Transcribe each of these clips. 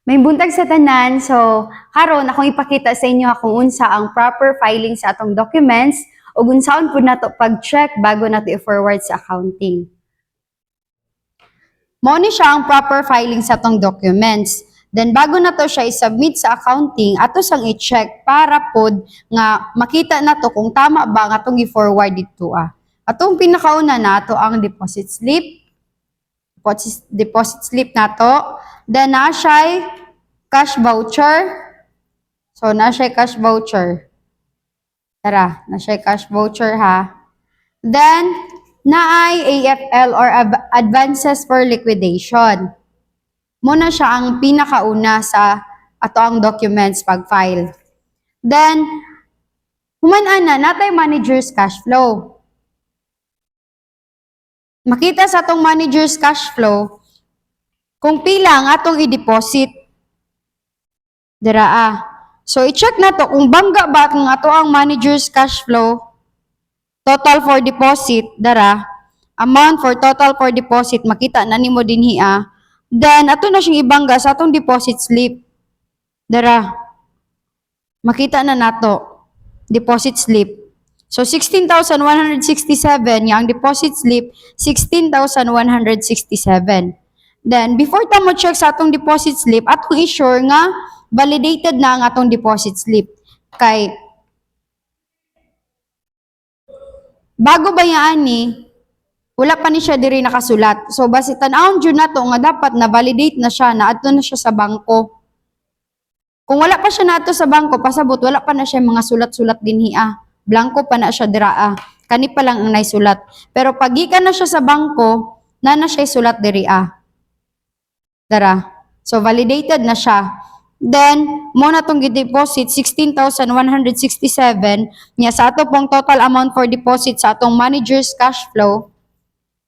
May buntag sa tanan, so karon akong ipakita sa inyo kung unsa ang proper filing sa atong documents ug unsaon pud nato pag-check bago nato i-forward sa accounting. Mao ni siya ang proper filing sa atong documents. Then bago nato siya i-submit sa accounting, ato sang i-check para pod nga makita nato kung tama ba ang atong i-forward dito. Atong pinakauna nato ang deposit slip. Deposit slip nato. Then na siya cash voucher. So na siya cash voucher. Tara, na siya cash voucher ha. Then naay AFL or advances for liquidation. Muna siya ang pinakauna sa ato ang documents pag-file. Then human-ana natay manager's cash flow. Makita sa atong manager's cash flow kung pila ang atong i-deposit. Dira. So i-check nato kung bangga ba kung ato ang manager's cash flow total for deposit, dara. Amount for total for deposit makita na nimo dinhi. Then ato na siyang ibangga sa atong deposit slip. Dara. Makita na nato deposit slip. So 16,167 yang deposit slip 16,167. Then before ta mo check sa atong deposit slip, atong i-sure nga validated na ang atong deposit slip. Kay bago bayaan ni wala pa ni siya diri nakasulat. So basi tan-awon jud nato nga dapat na validate na siya, na adto na siya sa bangko. Kung wala pa siya nato sa bangko, pasabot wala pa na siya mga sulat-sulat dinhi. Blanco pa na siya dira. Kani pa lang ang naisulat. Pero pag gikan na siya sa bangko, na siya sulat diri. Dara. So validated na siya. Then, mo na itong deposit 16,167 niya sa ato pong total amount for deposit sa atong manager's cash flow.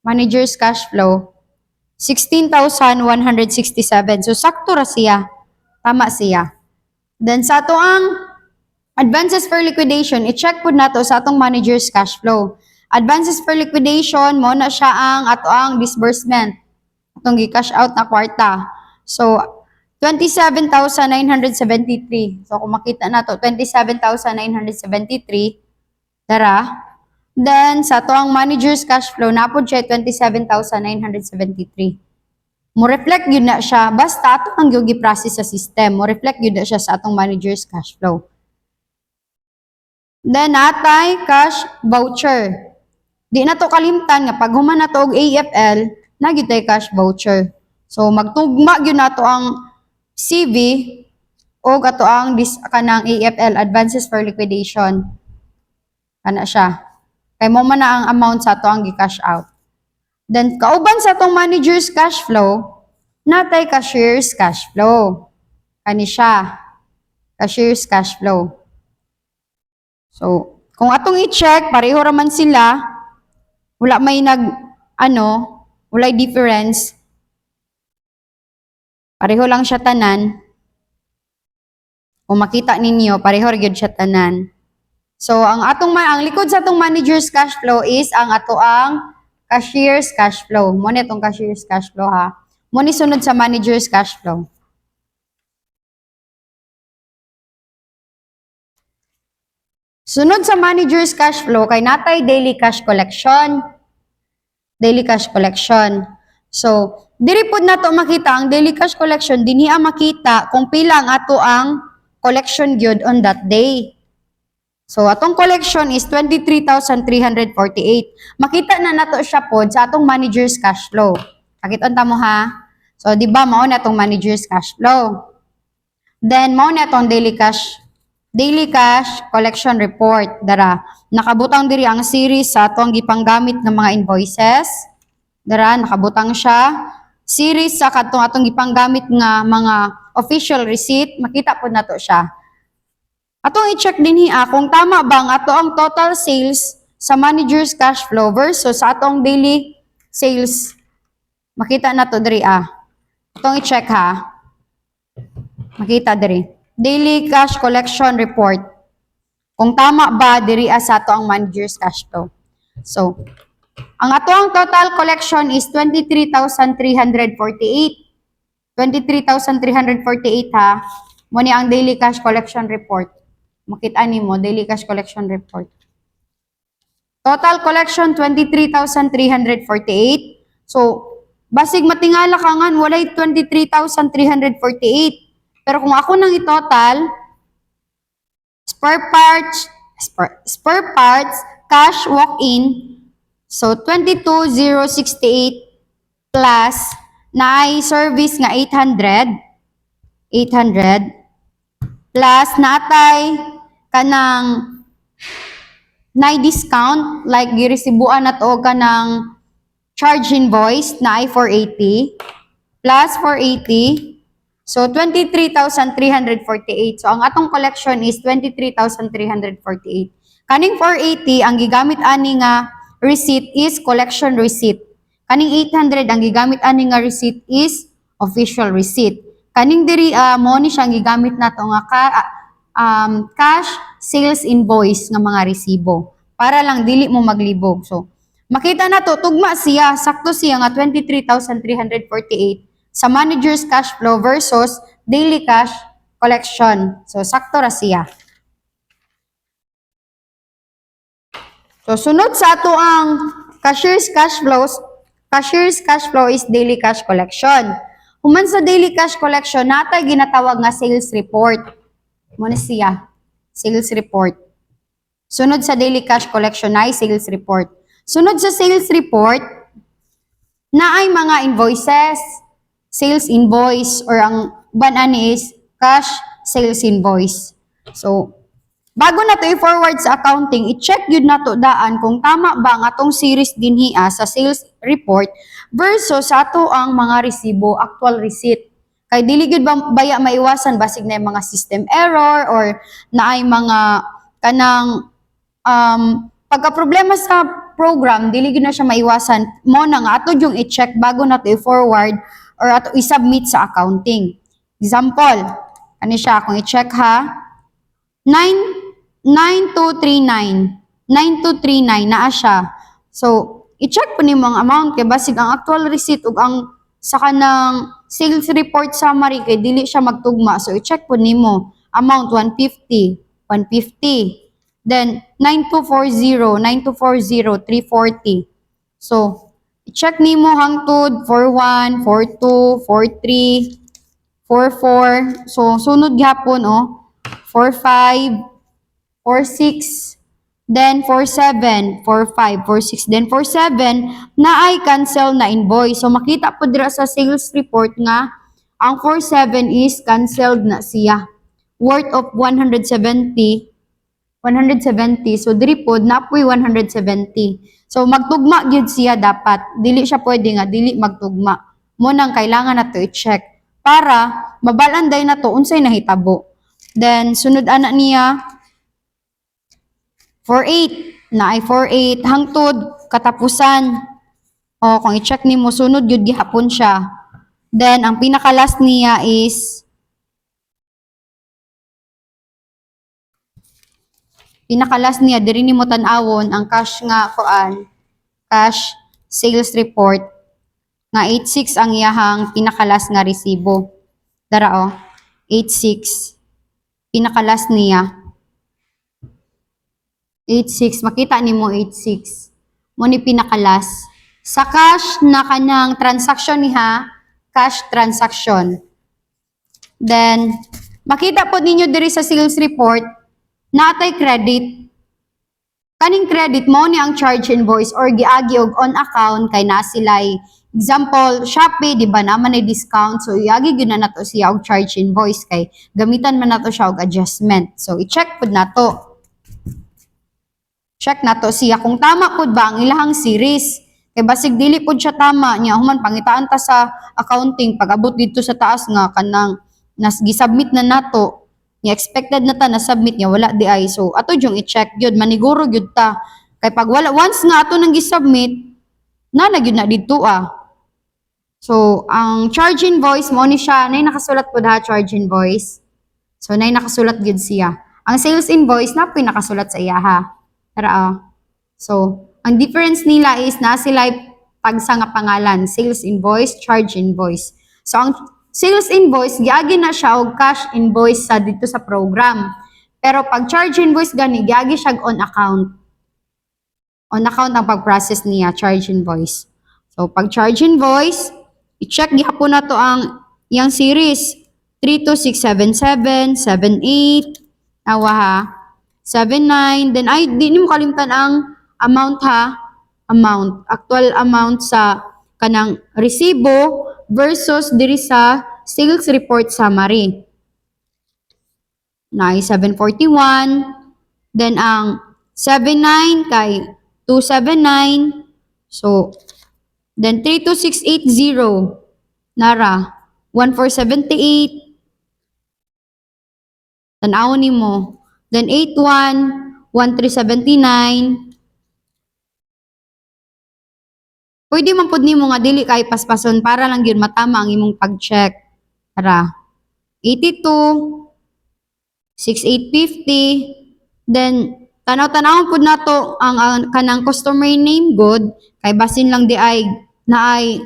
Manager's cash flow 16,167. So sakto ra siya. Tama siya. Then sa ato ang advances for liquidation, i-check po nato sa atong manager's cash flow. Advances for liquidation, mo na siya ang ato ang disbursement. Atong gi-cash out na kwarta. So 27,973. So kung makita nato 27,973, dara. Then sa ato ang manager's cash flow, napod siya 27,973. Mo reflect yun na siya, basta ato ang gi-process sa system. Mo reflect yun na siya sa atong manager's cash flow. Then natay cash voucher. Di na to kalimtan nga pag human na to og AFL, nagitay cash voucher. So magtugma gyud nato ang CV o ato ang kanang AFL advances for liquidation. Kana siya. Kay mo man na ang amount sa ato ang gi-cash out. Then kauban sa atong manager's cash flow, natay cashier's cash flow. Kani siya. Cashier's cash flow. So, kung atong i-check, pareho raman sila, wala may wala difference. Pareho lang siya tanan. Kung makita ninyo, pareho gyud siya tanan. So, ang likod sa atong manager's cash flow is ang ato ang cashier's cash flow. Mo ni itong cashier's cash flow ha. Mo ni sunod sa manager's cash flow. Sunod sa manager's cash flow, kay natay daily cash collection. Daily cash collection. So, diri pod nato makita ang daily cash collection, dinhi makita kung pila ang ato ang collection gyud on that day. So, atong collection is 23,348. Makita na nato siya pod sa atong manager's cash flow. Pakiton ta mo ha. So, di ba mao na atong manager's cash flow. Then mao na atong daily cash collection report. Dara, nakabutang diri ang series sa atong gipanggamit ng mga invoices. Dara, nakabutang siya. Series sa atong gipanggamit nga mga official receipt, makita po nato siya. Atong i-check dinhi kung tama ba ang ato ang total sales sa manager's cash flow versus sa atong daily sales. Makita nato diri Atong i-check ha. Makita diri. Daily cash collection report. Kung tama ba diri sa ato ang manager's cash flow. So, ang ato ang total collection is 23,348. 23,348 ha. Mo ni ang daily cash collection report. Makita nimo daily cash collection report. Total collection 23,348. So, basig matingala ka nga walay 23,348. Pero kung ako nang i-total, spare parts, cash walk-in, so 22,068 plus na ay service nga 800 plus natay kanang na discount like giresibuan at o kanang charge invoice na ay 480 plus 480, so 23,348. So ang atong collection is 23,348. Kaning 480 ang gigamit ani nga receipt is collection receipt. Kaning 800 ang gigamit ani nga receipt is official receipt. Kaning diri mo ni siyang gigamit nato nga cash sales invoice nga mga resibo para lang dili mo maglibog. So makita na to tugma siya, sakto siya nga 23,348 sa manager's cash flow versus daily cash collection. So sakto ra siya. So sunod sa ato ang cashier's cash flow is daily cash collection. Human sa daily cash collection natay ginatawag nga sales report. Mo na siya, sales report. Sunod sa daily cash collection ay sales report. Sunod sa sales report na ay mga invoices, sales invoice or ang banani is cash sales invoice. So bago na to i-forward sa accounting, i-check yun na to daan kung tama ba ang atong series dinhiya sa sales report versus sa ato ang mga resibo, actual receipt. Kay dili gyud baya maiwasan basig na yung mga system error or na ay mga kanang pagka problema sa program, dili gyud na siya maiwasan. Mo na nga ato yung i-check bago na to i-forward or ato i-submit sa accounting. Example, ani siya kung i-check ha, 9239 naa siya. So, i-check po nimo ang amount kay basig ang actual receipt ug ang sa kanang sales report summary kay dili siya magtugma. So, i-check po nimo amount 150. Then 9240 340. So, i-check nimo hangtod 41, 42, 43, 44. So, sunod gyapon 45, 46, then 47, 45, 46, then 47 na ay cancel na invoice. So makita po dira sa sales report nga ang 47 is canceled na siya. Worth of 170. So diri pod napoy 170. So magtugma gyud siya dapat. Dili siya pwede nga dili magtugma. Mo nang kailangan nato i-check para mabalanday na to unsay nahitabo. Then, sunod anak niya, 48. Na ay 48. Hangtod, katapusan. O, kung i-check ni mo, sunod yun, gihapon siya. Then, ang pinaka-last niya is, diri ni mo tan-awon, ang cash nga, cash sales report, nga 86 ang iyahang pinaka-last nga resibo. Dara 86. Pinaka-last niya. 86. Makita ni mo 86. Mo ni pinaka-last. Sa cash na kanyang transaction niya, cash transaction. Then, makita po ninyo diri sa sales report, natay credit. Kaning credit mo ni ang charge invoice or giagi og on account kay na sila'y example, Shopee, di ba naman ay discount. So, iagi yun na nato siya og charge invoice kay gamitan man nato siya og adjustment. So, i-check po nato. Check nato siya kung tama po ba ang ilahang series. Kay basig dili po siya tama niya. Human, pangitaan ta sa accounting. Pag-abot dito sa taas nga, kanang gisubmit na nato. Nga expected na ta na submit niya, wala di ay. So, ato yung i-check yun. Maniguro yun ta. Kay pag wala, once nga ato nang gisubmit, na yun na dito So, ang charge invoice mo ni siya, nay nakasulat po da charge invoice. So, nay nakasulat gid siya. Ang sales invoice na po nakasulat sa iya ha. Tara So, ang difference nila is na sila tagsa nga pangalan, sales invoice, charge invoice. So, ang sales invoice, giagi na siya og cash invoice sa dito sa program. Pero pag charge invoice gani, giagi siya on account. On account ang pag-process niya, charge invoice. So, pag charge invoice, i-check gihapon na to ang yang series. 32677, 78, awa ha, 79, then ay, di mo kalimtan ang amount ha, amount, actual amount sa kanang resibo versus diri sa sales report summary. Na 741, then ang 79 kay 279, so then 32680 nara 1478, tanawon nimo, then 81 1379. Pwede man pud nimo nga dili kay paspason para lang gyud matama ang imong pag-check. Tara. 82 6850, then tanaw-tanawon pud nato ang kanang customer name good kay basin lang di ay naay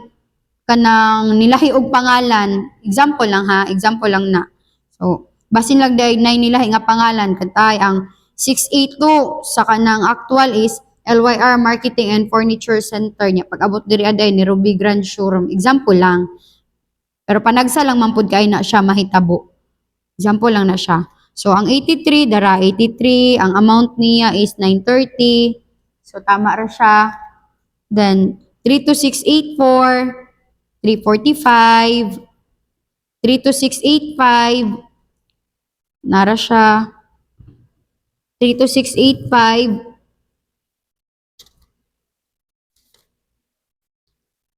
kanang nilahi og pangalan. Example lang ha, example lang na. So, basin lang di ay nilahi nga pangalan katay ang 682 sa kanang actual is LYR Marketing and Furniture Center niya. Pag abot diri aday ni Ruby Grand Showroom. Example lang. Pero panagsa lang man pud kay na siya mahitabo. Example lang na siya. So, ang 83, dara 83, ang amount niya is 930. So, tama ra siya. Then, 32684, 345, 32685, nara siya. 32685,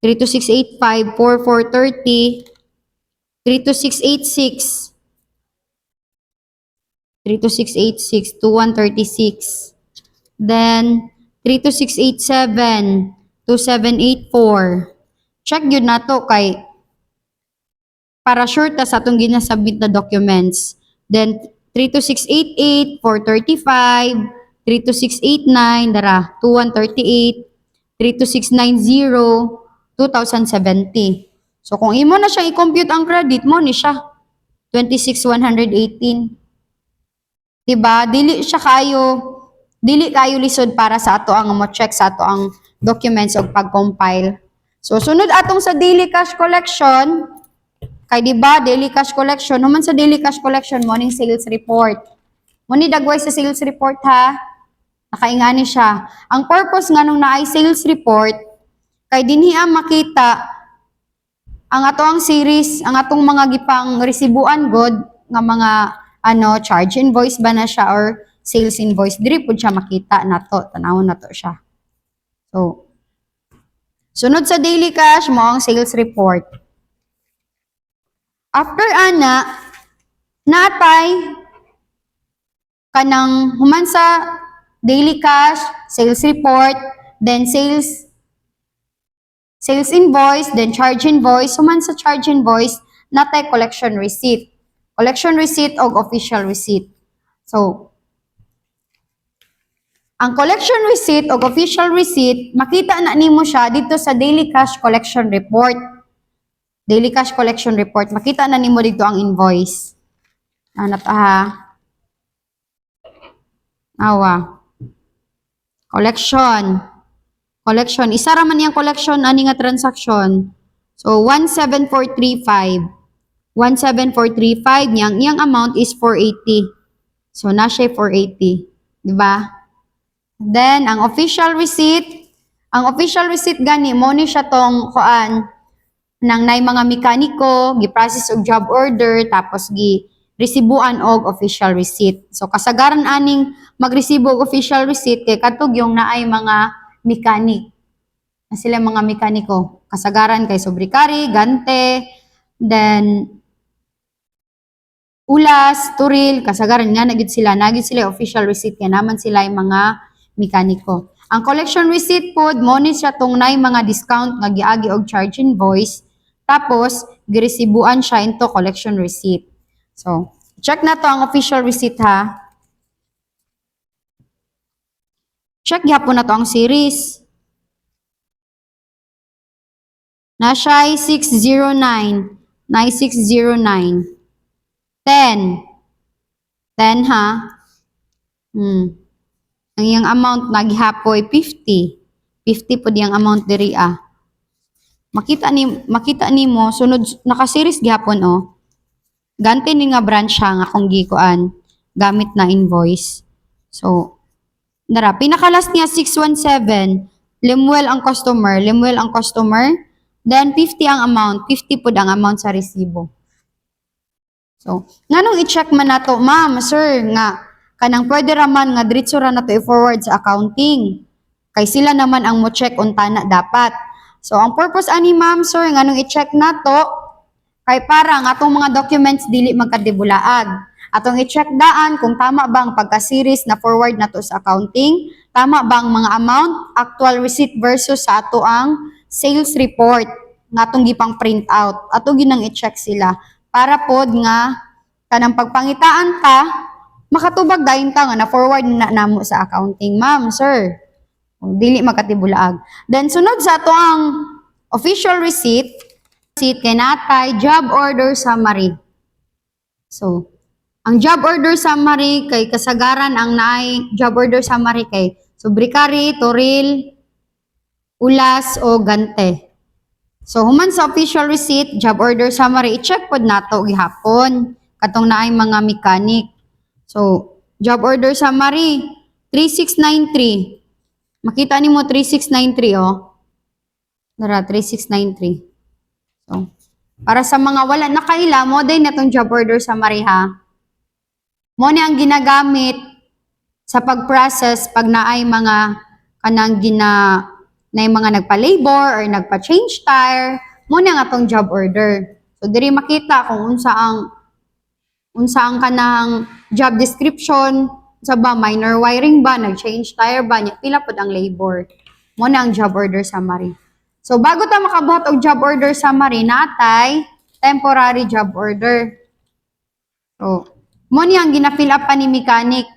32685, 4430, 32686, 32686, 2136. Then, 32687, 2784. Check yun na to kay para sure ta sa atong ginasubmit na documents. Then, 32688, 435, 32689, dara, 2138, 32690, 2070. So, kung imo na siya i-compute ang credit mo, ni siya 26,118. Diba? Dili kayo lisod para sa ato ang mo check sa ato ang documents o pag-compile. So, sunod atong sa daily cash collection, kay diba, daily cash collection, human sa daily cash collection, morning sales report. Muni dagway sa sales report ha, nakaingani siya. Ang purpose nga nung naay sales report, kay dinhi ang makita ang ato ang series, ang atong mga gipang resibuan god nga mga charge invoice ba na siya or sales invoice, diri pud siya makita nato, tanawon nato siya. So, sunod sa daily cash mo ang sales report. After ana, natay kanang human sa daily cash, sales report, then sales invoice, then charge invoice, human sa charge invoice, natay collection receipt. Collection receipt o official receipt. So, ang collection receipt o official receipt, makita na nimo siya dito sa daily cash collection report. Daily cash collection report, makita na nimo dito ang invoice. Ano to ha? Awa. Collection. Collection. Isa ra man yang collection ani nga transaction. So 17435. 17435 yang amount is 480. So na siya 480, di ba? Then ang official receipt gani mo ni siya tong kuan nang nay mga mekaniko, gi-process og job order tapos resibuan og official receipt. So kasagaran aning magresibo og official receipt kay katog yung naay mga mekanik. Na sila mga mekaniko. Kasagaran kay sobrikari, gante, then ulas, turil, kasagaran nga nagid sila official receipt kay naman sila yung mga mekaniko. Ang collection receipt pod mo ni siya tong nay mga discount nga giagi og charge invoice tapos giresibuan siya into collection receipt. So, check na to ang official receipt ha. Check gyapon na to ang series. Na siya 609. 9609. 10. 10 ha. Ang iyang amount naghihapoy 50. 50 po diyang amount diri ah. Makita ni mo sunod naka-series gihapon oh. Ganti ni nga branch siya nga kung gikuan gamit na invoice. So, dara pinaka-last niya 617. Limuel ang customer, then 50 ang amount, 50 po ang amount sa resibo. So, nganong i-check man nato, ma'am, sir, nga kanang pwede raman nga diretso ra nato i-forward sa accounting. Kay sila naman ang mo check unta na dapat. So, ang purpose ani, ma'am, sir, nganong i-check nato kay para nga atong mga documents dili magkadibulaag. Atong i-check daan kung tama bang pagka-series na forward nato sa accounting, tama bang mga amount, actual receipt versus sa ato ang sales report nga atong gipang print out. Ato ginang i-check sila para pod nga kanang pagpangitaan ta makatubag dayon ta nga na forward na namo sa accounting, ma'am, sir. Dili magkatibulaag. Then sunod sa ato ang official receipt kay natay job order summary. So, ang job order summary kay kasagaran ang naay job order summary kay Subricari, Toril, Ulas o Gante. So, human sa official receipt, job order summary, i-check pod nato gihapon katong naay mga mechanic. So, job order summary 3693. Makita nimo 3693 oh. Dara 3693. So, para sa mga wala nakaila mo din natong job order summary ha. Mo ni ang ginagamit sa pag-process pag naay mga kanang na mga nagpa-labor or nagpa-change tire, mo ni ang atong job order. So diri makita kung unsa ang kanang job description, sa ba minor wiring ba, nag-change tire ba, nya pila pud ang labor. Mo na ang job order summary. So bago ta makabuhat og job order summary natay temporary job order. So mo ni ang gina-fill up pa ni mechanic.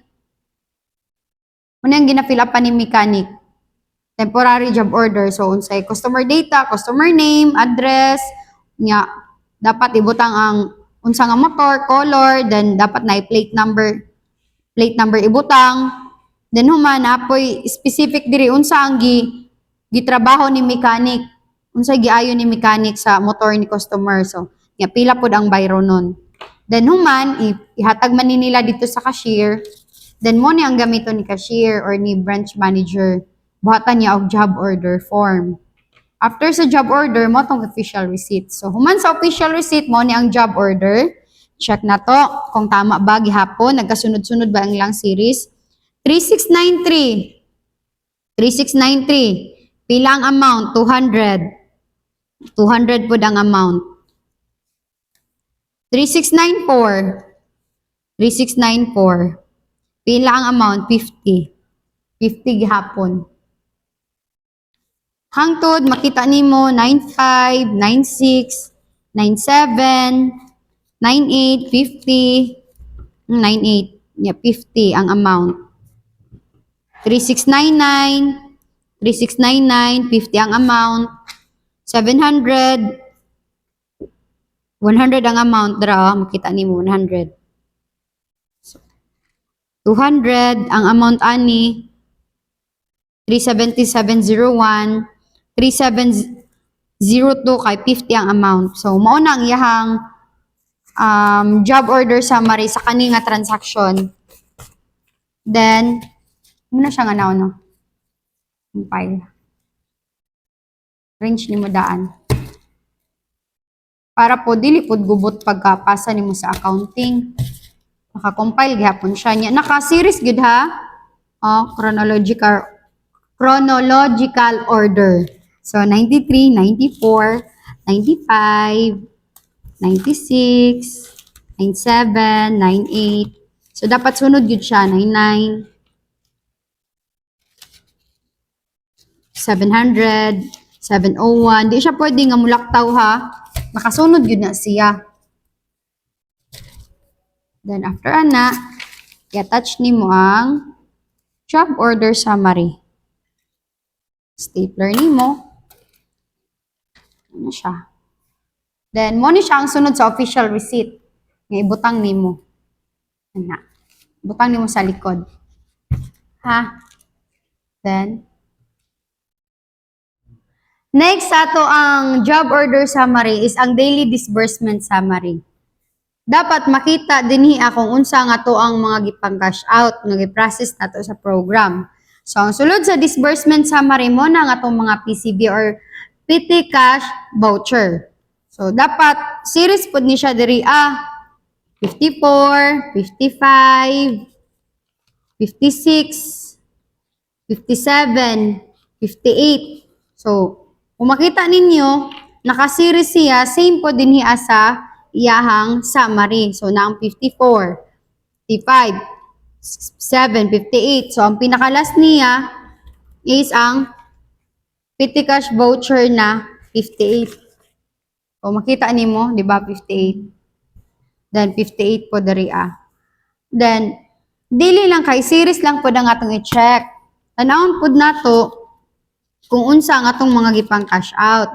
Temporary job order. So, unsay customer data, customer name, address, nya dapat ibutang ang unsa nga motor, color, then dapat na plate number ibutang. Then human apoy specific diri unsa ang gitrabaho ni mechanic, unsa giayo ni mechanic sa motor ni customer. So, nya pila pod ang bayro nun. Then human ihatag man nila dito sa cashier. Then mo ni ang gamiton ni cashier or ni branch manager. Buhatan niya og job order form. After sa job order mo tong official receipt. So human sa official receipt mo ni ang job order. Check na to kung tama ba gihapon, nagkasunod-sunod ba ang ilang series. 3693. 3693. Pila ang amount? 200. 200 po ang amount. 3694. 3694. Pila ang amount? 50. 50 gihapon. Hangtod, makita nimo 95, 96, 97, 98, 50, 98, yeah, 50 ang amount. 3699, 3699, 50 ang amount. 700, 100 ang amount, dra, makita nimo 100. 200 ang amount ani. 37701, 3702 kay 50 ang amount. So mao na ang iyahang job order summary sa kani nga transaction. Then muna siya nga now no. Compile. Range nimo daan. Para po dili pud gubot pagkapasa nimo sa accounting. Naka-compile gihapon siya nya. Naka-series gid ha. Chronological order. So, 93, 94, 95, 96, 97, 98. So, dapat sunod yun siya. 99, 700, 701. Di siya pwede nga mulaktaw ha. Nakasunod yun na siya. Then, after ana, i-attach ni mo ang job order summary. Stapler nimo. Ano siya? Then, mo ni siya ang sunod sa official receipt. Nga ibutang nimo. Ana. Butang nimo sa likod. Ha? Then, next ato ang job order summary is ang daily disbursement summary. Dapat makita dinhi kung unsa nga to ang mga gipang cash out nga gi-process nato sa program. So ang sulod sa disbursement summary mo na nga tong mga PCB or petty cash voucher. So dapat series pud ni siya diri 54, 55, 56, 57, 58. So, kung makita ninyo, naka-series siya, same po din hiya sa iyahang summary. So, na ang 54, 55, 57, 58. So, ang pinakalas niya is ang petty cash voucher na 58. So, makita nimo, di ba, 58. Then, 58 po dari Then, dili lang kay series lang po ang atong i-check. Tanawon po na to kung unsa ang atong mga gipang cash out.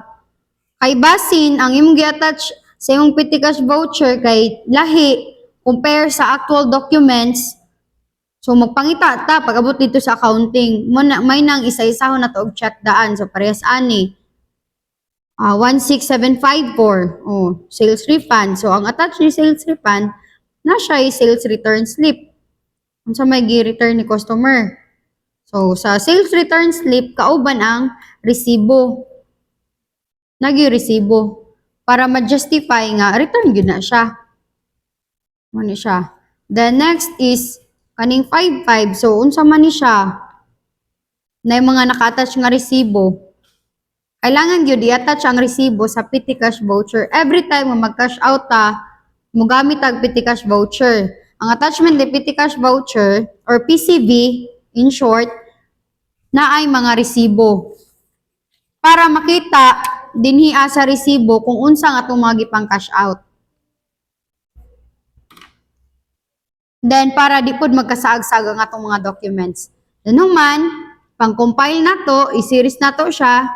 Kay basin, ang imong gi-attach sa imong petty cash voucher kay lahi compare sa actual documents. So magpangita ta pag abot dito sa accounting, may nang isa-isahon na to og check daan. So parehas ani. 16754. Oh, sales refund. So ang attach ni sales refund na siya sales return slip. Unsa may gi-return ni customer. So sa sales return slip kauban ang resibo. Nagi-resibo para ma-justify nga return gyud na siya. Mo ni siya. The next is kaning 55. So unsa man ni siya? Na mga naka-attach nga resibo. Kailangan gyud i-attach ang resibo sa petty cash voucher. Every time nga mag-cash out ta, mogamit ang petty cash voucher. Ang attachment ni petty cash voucher or PCV in short na ay mga resibo. Para makita dinhi sa resibo kung unsa nga atong mga gipang cash out. Then para di pud magkasaag-sag ang atong mga documents. Then human, pang-compile nato, i-series nato siya.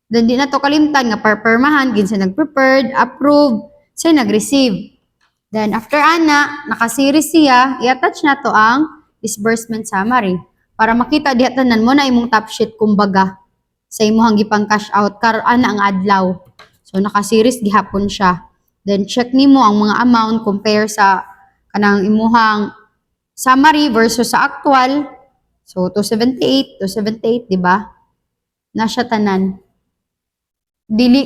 Then di nato kalimtan nga perpermahan gin sa nag-prepared, approve, sa nag-receive. Then after ana, naka-series siya, i-attach nato ang disbursement summary para makita diha tanan mo na imong top sheet kumbaga sa imong gipang cash out karon ana ang adlaw. So naka-series gihapon siya. Then check nimo ang mga amount compare sa kanang imuhang summary versus sa actual. So 278, di ba? Nasya tanan. Dili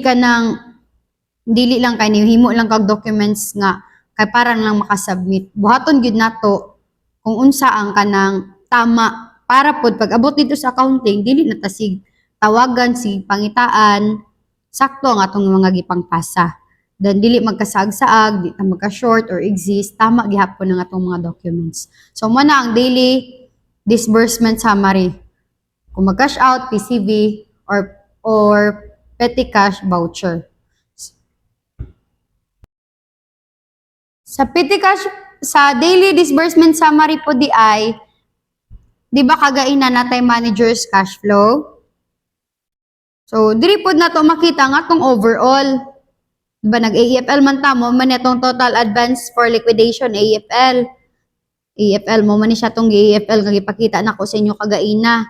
lang kay himo lang kag documents nga kay para lang makasubmit. Buhaton gyud nato kung unsa ang kanang tama para pod pag abot dito sa accounting dili na tasig tawagan si pangitaan sakto ang atong mga gipangpasa. Then dili magkasaag-saag, di ta magka-short or exist, tama gihapon ang atong mga documents. So mo na ang daily disbursement summary. Kung mag-cash out, PCV or petty cash voucher. Sa petty cash sa daily disbursement summary po di ba kagaina natay manager's cash flow? So, diri pod na to makita nga tong overall. Diba nag-AFL man ta mo man itong total advance for liquidation AFL. AFL mo man ni siya tong AFL nga gipakita nako sa inyo kagaina.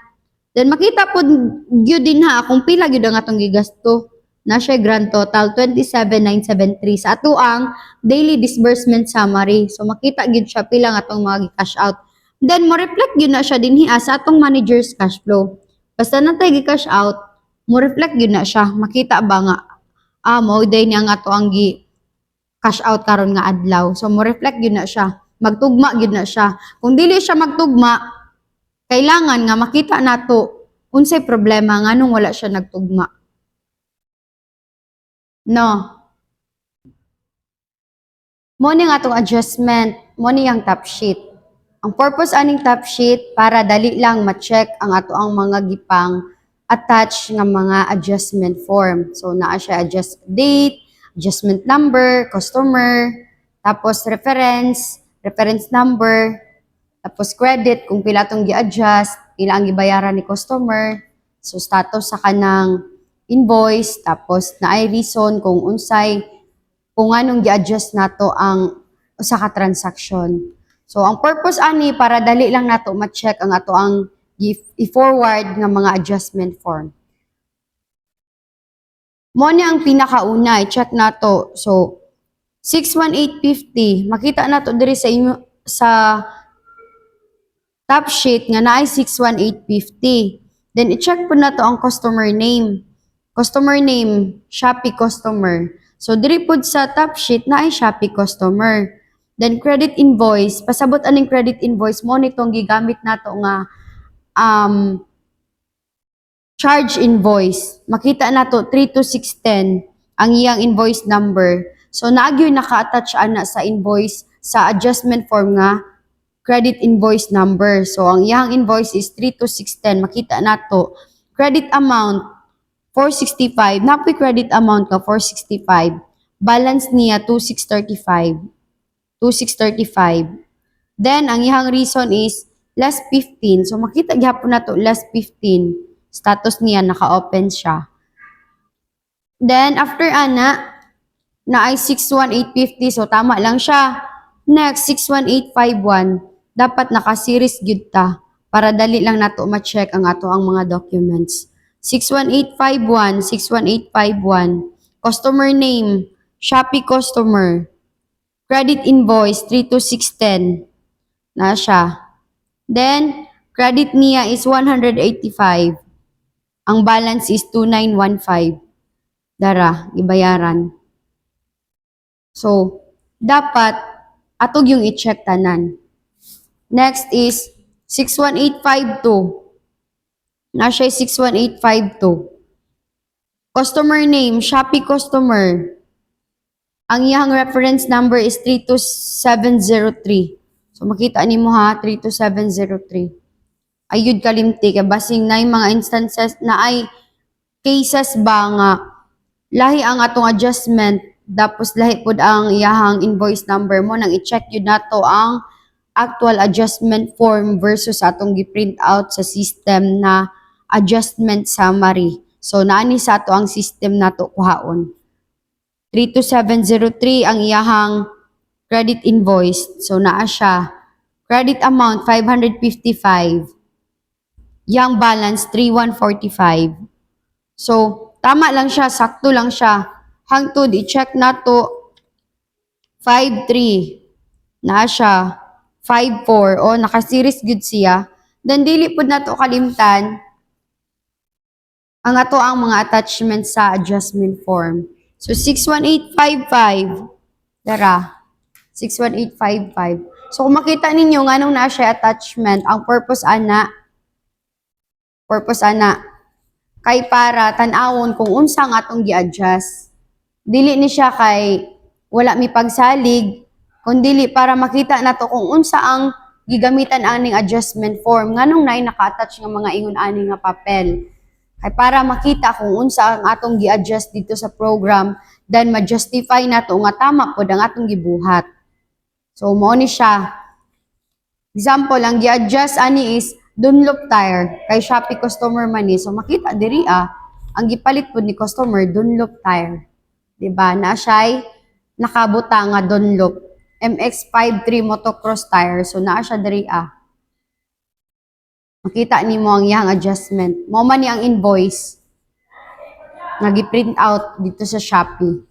Then makita pod gyud din kung pila gyud ang atong gigasto. Na siya grand total 27,973 sa ato ang daily disbursement summary. So makita gyud siya pila nga atong mga gi-cash out. Then mo reflect gyud na siya dinhi sa atong manager's cash flow. Basta natay gi-cash out, mo reflect gyud na siya. Makita ba nga mao day niya nga to ang gi cash out karon nga adlaw. So mo reflect gyud na siya. Magtugma gyud na siya. Kung dili siya magtugma, kailangan nga makita nato unsay problema nganong wala siya nagtugma. No. Mo ni nga atong adjustment, mo ni ang top sheet. Ang purpose aning top sheet para dali lang ma-check ang ato ang mga gipang attach nga mga adjustment form. So naa siya adjust date, adjustment number, customer, tapos reference number, tapos credit kung pila tong gi-adjust, pila ang gibayaran ni customer. So status sa kanang invoice, tapos naay reason kung anong gi-adjust nato ang usa ka transaction. So ang purpose ani para dali lang nato ma-check ang ato ang i-forward nga mga adjustment form. Mo ni ang pinakauna, i-check nato. So 61850, makita nato diri sa inyo sa top sheet nga naay 61850. Then i-check po nato ang customer name. Customer name, Shopee customer. So diri pud sa top sheet naay Shopee customer. Then credit invoice, pasabot aning credit invoice mo nitong gigamit nato nga charge invoice. Makita nato 32610 ang iyang invoice number. So naagyo naka-attach ana sa invoice sa adjustment form nga credit invoice number. So ang iyang invoice is 32610. Makita nato credit amount 465. Napoy credit amount ka 465. Balance niya 2635. 2635. Then ang iyang reason is less 15. So makita gyapon nato less 15. Status niya naka-open siya. Then after ana na ay 61850, so tama lang siya. Next 61851, dapat naka-series gyud ta para dali lang nato ma-check ang ato ang mga documents. 61851, 61851, customer name, Shopee customer, credit invoice 32610 na siya. Then credit niya is 185. Ang balance is 2915. Dara, ibayaran. So, dapat atog yung i-check tanan. Next is 61852. Na siya 61852. Customer name, Shopee customer. Ang iyang reference number is 32703. So, makita nimo ha, 32703. Ayud kalimti, kay basing na yung mga instances na ay cases ba nga lahi ang atong adjustment, tapos lahi pud ang iyahang invoice number mo, nang i-check yun nato ang actual adjustment form versus atong gi-print out sa system na adjustment summary. So naani sa ato ang system nato kuhaon. 32703 ang iyahang credit invoice. So naa siya. Credit amount 555. Yang balance 3145. So tama lang siya, sakto lang siya. Hangtod i-check nato 53 na siya. 54 o naka-series good siya. Then dili pud nato kalimtan ang ato ang mga attachments sa adjustment form. So 61855 dara 61855. So kung makita ninyo nganong naa siya attachment, ang purpose ana kay para tan-awon kung unsa nga atong gi-adjust. Dili ni siya kay wala mi pagsalig, kundi para makita nato kung unsa ang gigamitan aning adjustment form nganong naay naka-attach nga mga ingon ani nga papel. Kay para makita kung unsa ang atong gi-adjust dito sa program, then ma-justify nato nga tama pod ang atong gibuhat. So mao ni siya. Example, ang gi-adjust ani is Dunlop tire kay Shopee customer man ni. So makita diri ang gipalit pud ni customer Dunlop tire. Diba? Na siya'y nakabuta nga Dunlop MX53 motocross tire. So naa siya diri Makita nimo ang iyang adjustment. Mao man ni ang invoice nga gi-print out dito sa Shopee.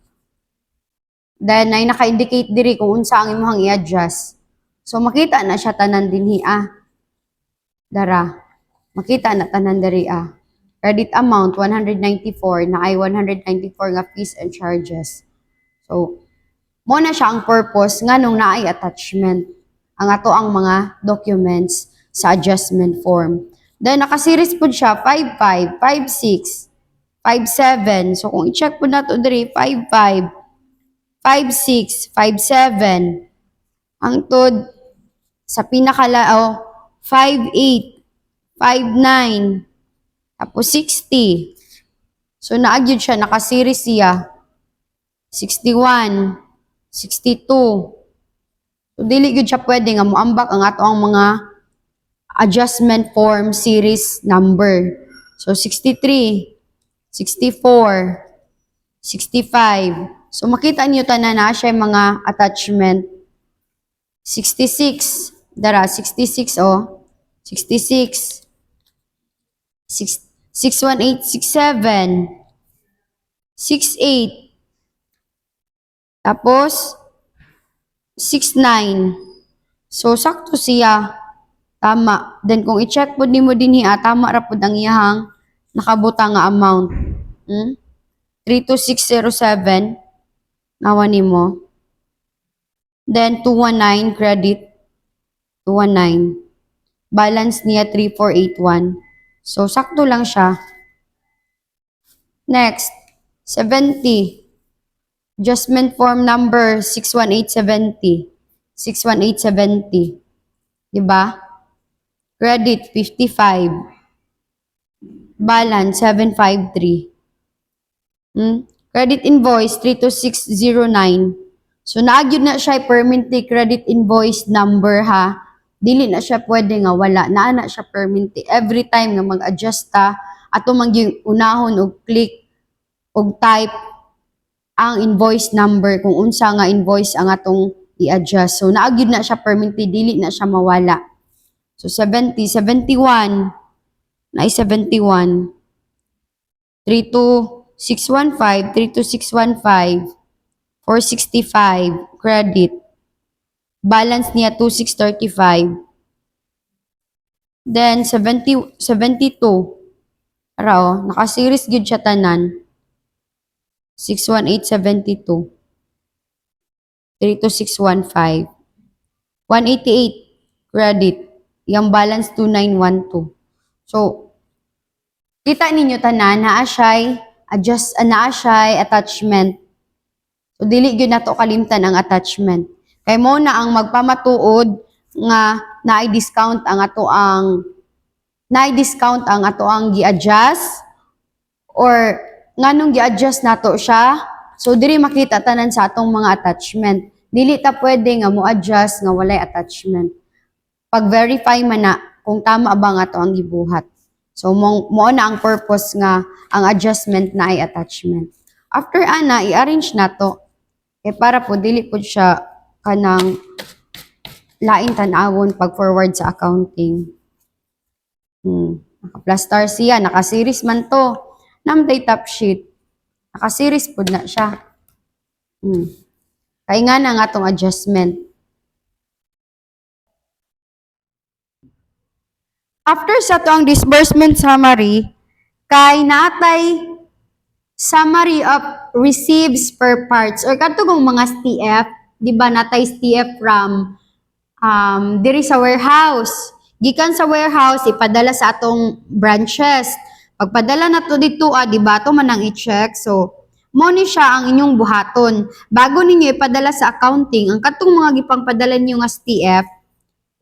Then ay naka-indicate diri kung unsa ang imong i-adjust. So makita na siya tanan dinhi Dara, makita na tanan diri Credit amount 194 na ay 194 nga fees and charges. So mo na siya ang purpose nganong naay attachment ang ato ang mga documents sa adjustment form. Then naka-series pud siya 55, 56, 57. So kung i-check pud nato diri 55, 56, 57 hangtod sa pinakala 58, 59, tapos 60. So naagyod siya, naka-series siya. 61, 62. So dili gyud siya pwede nga moambak ang ato ang mga adjustment form series number. So 63, 64, 65. So makita niyo tanan na siya yung mga attachment. 66, dara 66 oh. 66. 618, 67. 68. Tapos 69. So sakto siya. Tama. Then kung i-check po nimo dinhi tama ra pud ang iyahang nakabutang nga amount. 32607 nawa nimo. Then 219 credit 219. Balance niya 3481. So sakto lang siya. Next, 70. Adjustment form number 61870. 61870. Diba? Credit 55. Balance 753. Credit invoice 32609. So naagyod na siya permanent credit invoice number ha. Dili na siya pwede nga wala. Naa na siya permanent. Every time nga mag-adjust ta, ato mangyong unahon og click og type ang invoice number kung unsa nga invoice ang atong i-adjust. So naagyod na siya permanent, dili na siya mawala. So 70, 71, na 71. 32615, 32615, 465 credit. Balance niya 2635. Then 70, 72. Ara naka-series gyud siya tanan. 61872. 32615. 188 credit. Yung balance 2912. So kita ninyo tanan naa siya'y attachment. So dili gyud nato kalimtan ang attachment. Kay mo na ang magpamatuod nga naay discount ang ato ang gi-adjust or nganong gi-adjust nato siya. So diri makita tanan sa atong mga attachment. Dili ta pwede nga mo adjust nga walay attachment. Pag-verify man na kung tama ba nga to ang gibuhat. So mo na ang purpose nga ang adjustment na ay attachment. After ana i-arrange nato para po dili po siya kanang lain tan-awon pag forward sa accounting. Naka-plus star siya, naka-series man to. Namday top sheet. Naka-series po na siya. Kaya nga na nga tong adjustment. After sa to ang disbursement summary, kay natay summary of receives per parts or katugong mga STF, di ba natay STF from diri sa warehouse. Gikan sa warehouse ipadala sa atong branches. Pagpadala na to dito di ba to man ang i-check. So mo ni siya ang inyong buhaton. Bago ninyo ipadala sa accounting, ang katong mga gipangpadala niyo nga STF,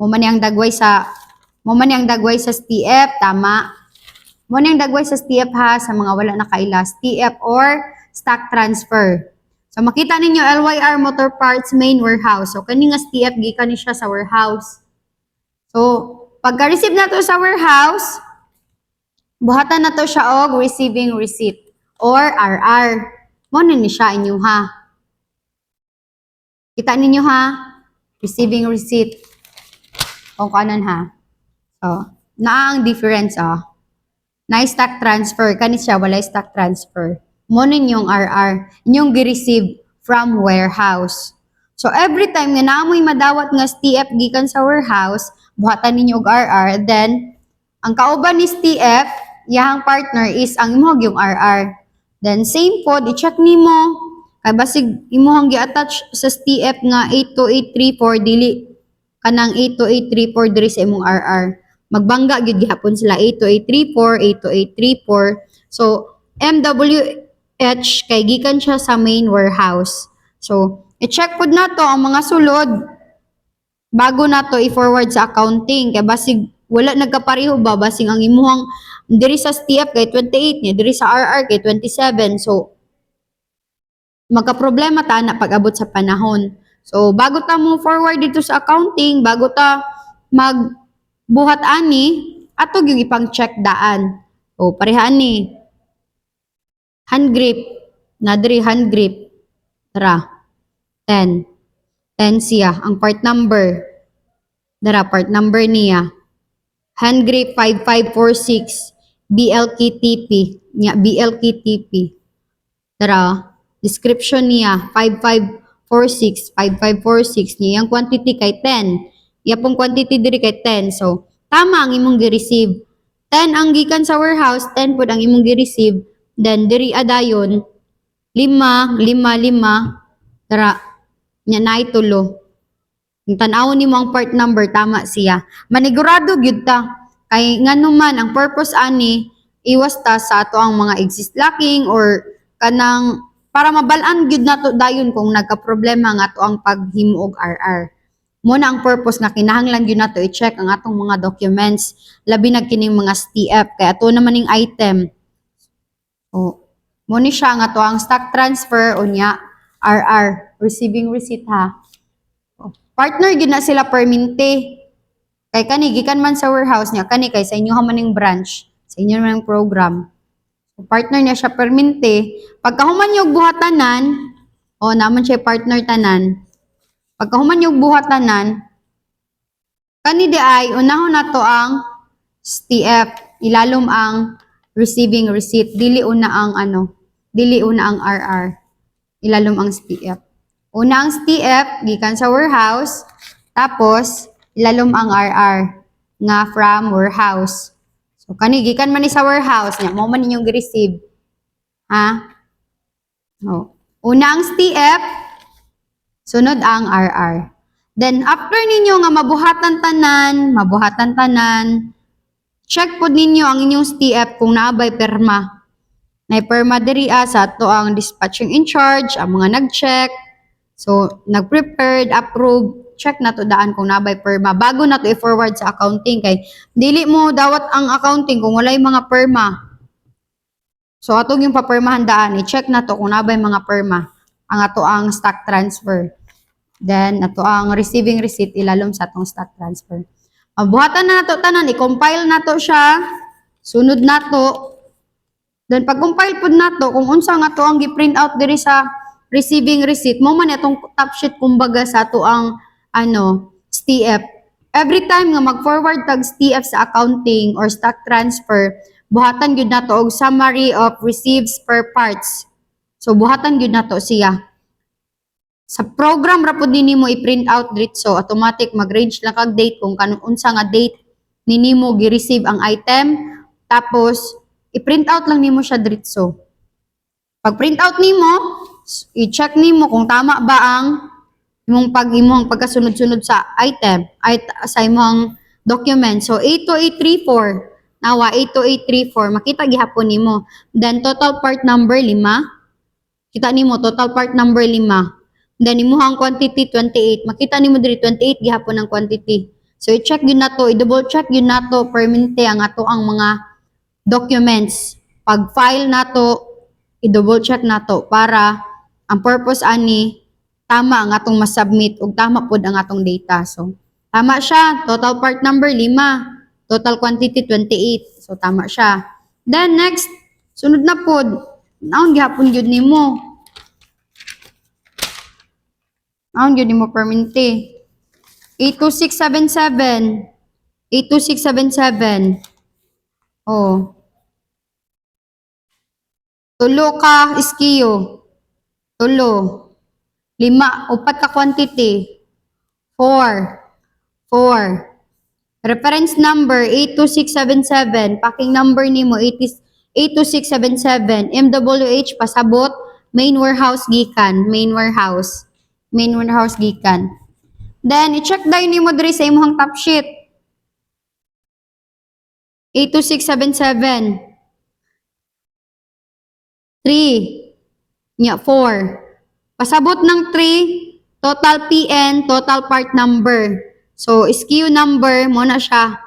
mo man ang dagway sa STF, tama. Mo nang dagway sa STF ha, sa mga wala na kaila, STF or stock transfer. So makita ninyo LYR Motor Parts main warehouse. So kani nga STF gikan ni siya sa warehouse. So pagka-receive na to sa warehouse, buhatan na to siya og receiving receipt or RR. Mo ni siya inyo ha. Kita ninyo ha, receiving receipt. O kanan ha. So naa ang difference na stock transfer, kani siya walay stock transfer. Mo ninyong RR, inyong gi-receive from warehouse. So every time nga naamoy madawat nga STF gikan sa warehouse, buhatan ninyo og RR, then ang kauban ni STF, yahang partner is ang imong yung RR. Then same pod, i-check nimo kay basig imong gi-attach sa STF nga 82834 dili kanang 82834 diri sa imong RR. Magbangga gyud gihapon sila 82834. So MWH kay gikan siya sa main warehouse. So i-check pod nato ang mga sulod bago nato i-forward sa accounting kay basig wala nagkapareho ba basig ang imuhang diri sa STF kay 28 niya diri sa RR kay 27. So magka-problema ta na pag-abot sa panahon. So bago ta mo forward dito sa accounting, bago ta magbuhat ani, atog yung ipang check daan. O pareha ni. Hand grip. Na diri hand grip. Dara. 10. 10 siya. Ang part number. Dara, part number niya. Hand grip 5546. BLKTP. Nya, BLKTP. Dara. Description niya. 5546. 5546. Niya. Yung quantity kay 10. Yapong quantity diri kay 10. So, tama ang imong gi-receive. 10 ang gikan sa warehouse. 10 po ang imong gi-receive. Then, diri adayon. 5, 5, 5. Dara. Nya na itulo. Yung tanaw ni mo ang part number, tama siya. Manigurado gyud ta. Kay ngano man ang purpose ani, iwas ta sa ato ang mga exist lacking or kanang para mabalaan gyud nato dayon kung nagka-problema nga ato ang paghimo og RR. Muna ang purpose nga kinahanglan gyud nato i-check ang atong mga documents, labi na kining mga STF kay ato naman ning item. O, mo ni siya nga to ang stock transfer unya RR, receiving receipt ha. Partner gyud na sila permente. Kay kani gikan man sa warehouse niya, kani kay sa inyo man ning branch, sa inyo man program. So, partner niya siya permente. Pagkahuman yung buhatanan, o naman siya partner tanan. Pagkahuman yung buhatanan, kani di ay unahon na to ang STF, ilalom ang receiving receipt, dili una ang dili una ang RR. Ilalom ang STF. Una ang STF, gikan sa warehouse, tapos, ilalom ang RR, nga from warehouse. So, kani, gikan man ni sa warehouse, niya, mo man ninyong gi-receive. Ha? No. Una ang STF, sunod ang RR. Then, after ninyo nga mabuhatan tanan, check po ninyo ang inyong STF kung naabay perma. Nay perma diri sa ato ang dispatching in charge, ang mga nag-check. So, nag-prepared, approved, check na to daan kung nabay perma. Bago na to i-forward sa accounting kay dili mo dawat ang accounting kung walay mga perma. So, atong yung papermahan daan, i-check na to kung nabay mga perma. Ang ato ang stock transfer. Then, ato ang receiving receipt ilalom sa atong stock transfer. Buhatan na nato tanan, i-compile na to siya. Sunod na to. Then, pag-compile po na to, kung unsa nga to ang gi-print out diri sa receiving receipt, mo man itong top sheet kumbaga sa ato ang STF. Every time nga mag-forward tag STF sa accounting or stock transfer, buhatan gyud nato og summary of receipts per parts. So buhatan gyud nato siya. Sa program ra pud nimo i-print out dritso, automatic mag-range lang kag date kung kanang unsa nga date ninimo gi-receive ang item, tapos i-print out lang nimo siya dritso. Pag print out nimo, i-check nimo kung tama ba ang imong pagkasunod-sunod sa item ay sa imong document. So 82834 nawa 82834 makita gihapon nimo. Then total part number 5. Kita nimo total part number 5. Then imong quantity 28. Makita nimo diri 28 gihapon ang quantity. So i-check gyud nato, i-double check gyud nato permente ang ato ang mga documents. Pag file nato, i-double check nato para ang purpose ani tama ang atong masubmit ug tama pod ang atong data. So tama siya, total part number 5, total quantity 28. So tama siya. Then next, sunod na pod, naon gihapon gyud nimo. Naon gyud nimo permente. 82677. 82677. Oh. Tulo ka iskiyo. Tulo. 5, 4 ka quantity. 4. Reference number 82677. Packing number nimo 82677. MWH pasabot. Main warehouse gikan. Main warehouse gikan. Then i-check dayon nimo diri sa imong top sheet. 82677. 3. Nya 4. Pasabot ng 3, total PN, total part number. So, SKU number, mo na siya.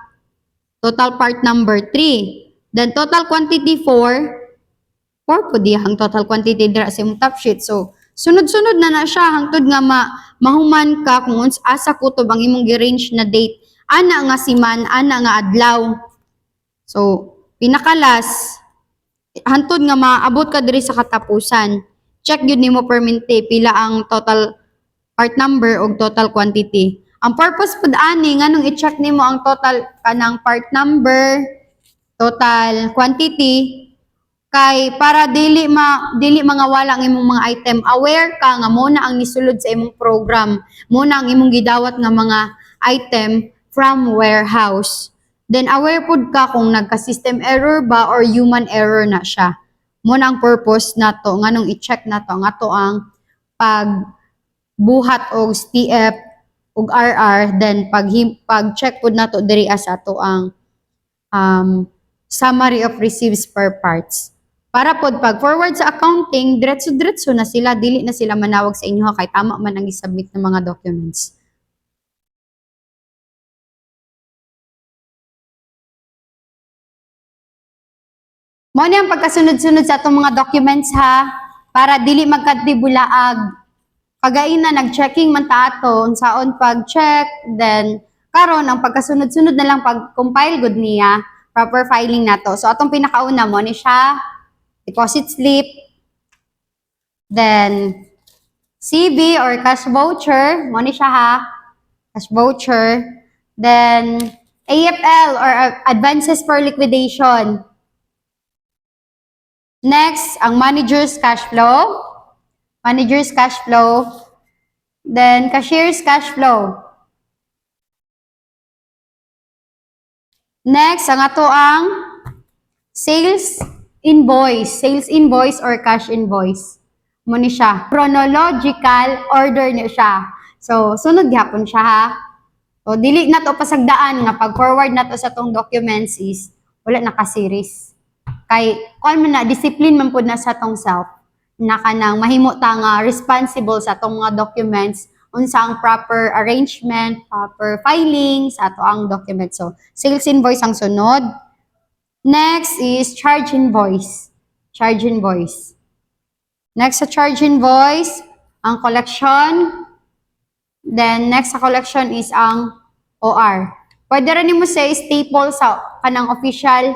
Total part number 3. Then, total quantity 4. 4 po ang total quantity dira sa imong top sheet. So, sunod-sunod na siya. Hangtod nga mahuman ka kung asa kutob ang imong gi-range na date. Ana nga siman, ana nga adlaw. So, pinakalas, hantod nga maabot ka diri sa katapusan. Check gyud nimo permente pila ang total part number o total quantity. Ang purpose pud ani nganong i-check nimo ang total kanang part number, total quantity kay para dili mga wala ang imong mga item, aware ka nga mo na ang nisulod sa imong program, mo na ang imong gidawat nga mga item from warehouse. Then aware pud ka kung nagka-system error ba or human error na siya. Mo na ang purpose nato nganong i-check nato nga to ang pagbuhat og STF ug RR, then pag-check pud nato diri sa ato ang summary of receipts per parts. Para pod pag forward sa accounting, diretso-diretso na sila, dili na sila manawag sa inyo kay tama man ang i-submit ng mga documents. Mo ni ang pagkasunod-sunod sa atong mga documents ha, para dili magkadibulaag. Pagaina nag-checking man ta ato unsaon pag-check, then karon ang pagkasunod-sunod na lang pag-compile good niya, proper filing nato. So atong pinakauna mo ni siya deposit slip, then CB or cash voucher, mo ni siya ha, cash voucher, then AFL or advances for liquidation. Next, ang manager's cash flow, then cashier's cash flow. Next, ang ato ang sales invoice or cash invoice. Mo ni siya. Chronological order niya siya. So, sunod gyapon siya ha. So, dili na to pasagdaan nga pag-forward na to sa tong documents is wala naka-series. Kay, kung man na, discipline man po na sa tong self, na kanang mahimo ta nga responsible sa tong mga documents, unsa ang proper arrangement, proper filing sa ato ang documents. So, sales invoice ang sunod. Next is charge invoice. Next sa charge invoice, ang collection. Then, next sa collection is ang OR. Pwede rin mo sa staple sa kanang official.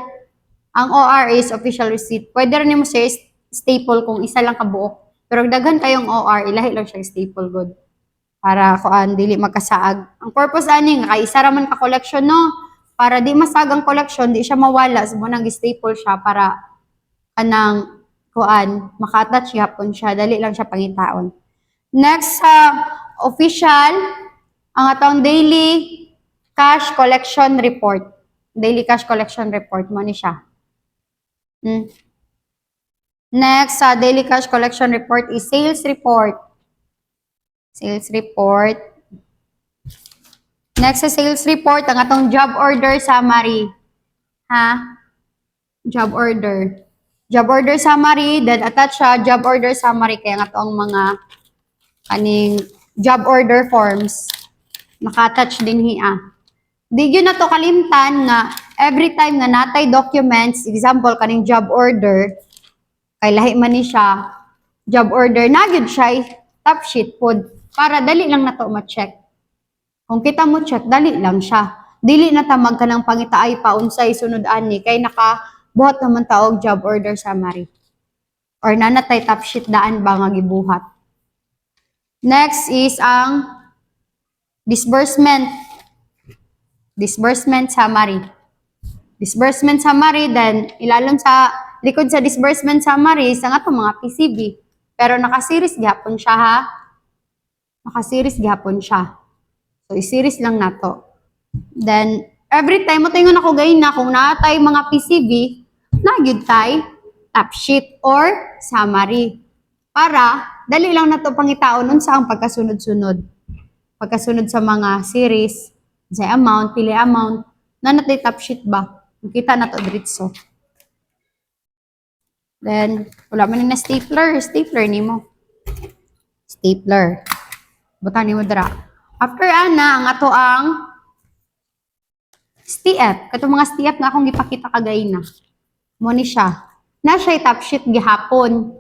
Ang OR is official receipt. Pwede rin mo sa staple kung isa lang kabuok. Pero daghan kayong OR, ilahi lang siya staple good. Para kuan dili magkasaag. Ang purpose ani nga kay isa ra man ka collection no, para di masag ang collection, di siya mawala, so mo nang staple siya para kanang kuan maka-attach gyapon siya, dali lang siya pangitaon. Next sa official, ang atong daily cash collection report. Daily cash collection report mo ni siya. Next sa daily cash collection report is sales report. Next sa sales report, ang atong job order summary. Ha? Job order summary, then attach siya job order summary kaya nga atong mga kaning job order forms. Naka-attach din hiya. Di yun na to kalimtan nga every time nga natay documents, example kaning job order, kay lahi man ni siya, job order, nagyod siya top sheet pod para dali lang na to ma-check. Kung kita mo check, dali lang siya. Dili na ta magkanang pangitaay pa unsay sunod ani kay nakabuhat naman ta og job order summary. Or nanatay top sheet daan ba nga gibuhat. Next is ang disbursement summary. Disbursement summary, then ilalom sa likod sa disbursement summary sa nga mga PCB. Pero naka-series gyapon siya ha. So, i-series lang nato. Then, every time mo tingon ako gayon na kung natay mga PCB, nagyud tay top sheet or summary. Para, dali lang nato pangitaon unsa ang pagkasunod-sunod. Pagkasunod sa mga series, sa amount, pili amount, na natay top sheet ba? Kita na to diretso. Then, wala man na stapler nimo. Butang nimo dira. After ana, ang ato ang STF. Kato mga STF nga akong gipakita kagay na. Mo ni siya. Na siya top sheet gihapon.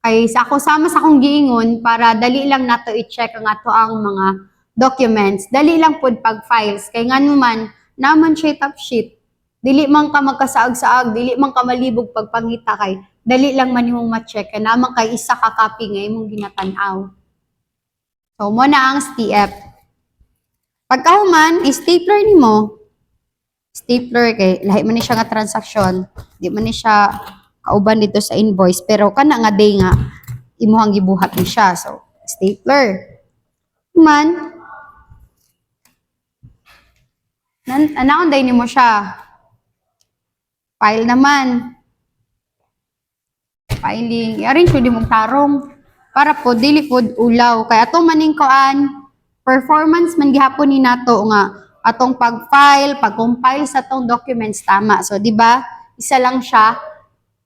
Kay sa ako sama sa akong giingon para dali lang nato i-check ang ato ang mga documents. Dali lang pud pag files. Kay nga naman, naman siya top sheet. Dili man ka magkasaag-saag, dili man ka malibog pagpangita kay dali lang man imong ma-check kay naman kay isa ka copy nga imong ginatan-aw. So mo na ang STF. Pagkahuman, stapler nimo. Stapler kay lahi man ni siya nga transaksyon. Di man ni siya kauban dito sa invoice pero kana nga day nga imuhang gibuhat ni siya. So stapler. Man, anaon day nimo siya. File naman. Filing. I-arrange ko di mong tarong. Para po, dili po ulaw. Kaya atong maning koan, performance man gihapon ni nato nga atong pag-file, pag-compile sa atong documents tama. So, di ba? Isa lang siya.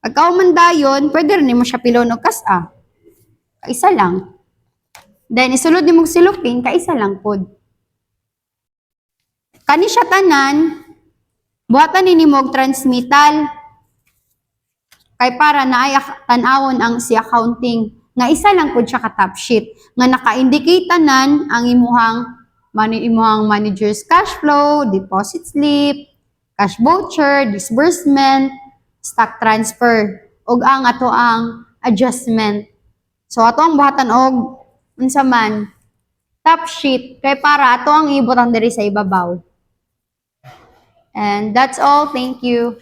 Pagka dayon, pwede rin mo siya pilon o kas-a. Isa lang. Then, isulod ni mong silupin, kaisa lang po. Kani siya tanan, buhatan ni mo transmittal. Kay para na ay tanawon ang si accounting nga isa lang pud siya ka top sheet nga naka-indicate tanan ang imuhang manager's cash flow, deposit slip, cash voucher, disbursement, stock transfer ug ang ato ang adjustment. So ato ang buhatan og unsa man top sheet kay para ato ang ibutang diri sa ibabaw. And that's all. Thank you.